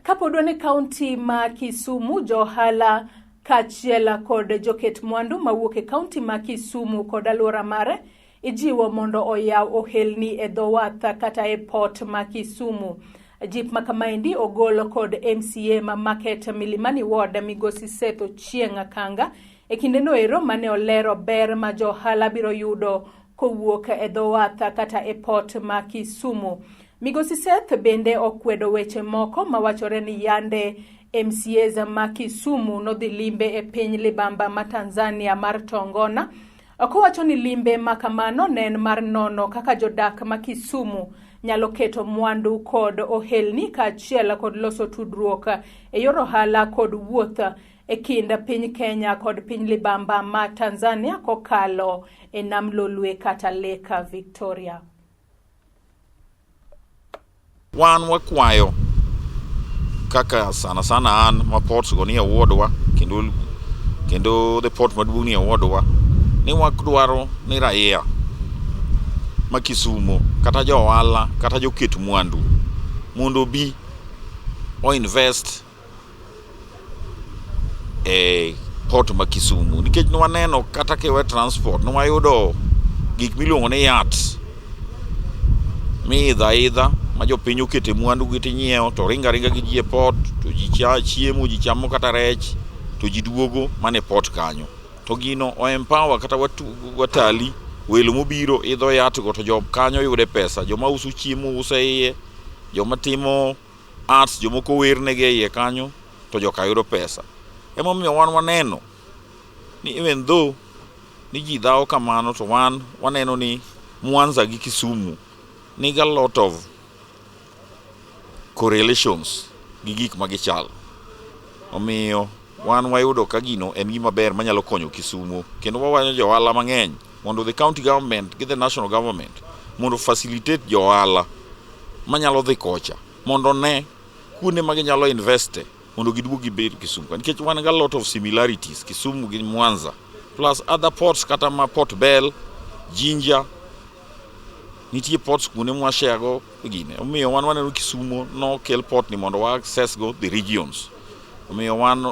Kapodone kaunti ma Kisumu, Ohala kachiel kod joket mwandu mawuok e kaunti ma Kisumu kod alwora mare ijiwo mondo oyaw ohelni e dho Wath kata e port ma Kisumu. Jip makamaendi ogol kod MCA ma Market Milimani Ward Migosi Setho Chieng' Kanga e kinde noero mane olero ber ma Ohala biro yudo kowuok e dho Wath kata e port ma Kisumu. Migosi Seth bende okwedo weche moko mawachore ni yande MCAs ma Kisumu nodhi limbe e piny libamba ma Tanzania mar Tongona. Okowacho ni limbe makamano nen mar nono kaka jodak ma Kisumu nyalo keto mwandu kod ohelni kachiel kod loso tudruok e yor ohala kod wuoth e kind piny Kenya kod piny libamba ma Tanzania kokalo e nam Lolwe kata Lake Victoria. Wan wakwayo kaka sana an ma port go ni awardwa kendo the port maduong' ni awardwa ni wakdwaro ni raia ma Kisumu kata jo ohala kata joket mwandu mondo bi o invest e port ma Kisumu nikech nwaneno kata kewe transport nwayudo gik miluongo ni yacht mi idha ma jopiny okete mwandu gi tinyiewo to ringa gi ji e port to ji chiemo ji chamo kata rech to ji duogo mane port kanyo to gino o empower kata watali welo mobiro idho yacht go to job kanyo yude pesa joma uso chiemo uso iye joma timo arts jomoko wernege iye kanyo to joka yudo pesa. Emomiyo wan waneno ni even though ni ji dhawo kamano to wan waneno ni Mwanza gi Kisumu ni a lot of correlations gi gik magichal. Omiyo wan wayudo ka gino en gima ber manyalo konyo Kisumu kendo wawanyo jo ohala mang'eny mondo the county government gi the national government mondo facilitate jo ohala manyalo dhi kocha mondo ne kuonde ma ginyalo investe mondo giduogi bed Kisumu nikech wan ga a lot of similarities Kisumu gi Mwanza plus other ports kata ma Port Bell, Jinja nitie ports kuonde mwashago gine. Omiyo wan waneno Kisumu no kel port ni mondo wa access go the regions. Omiyo wan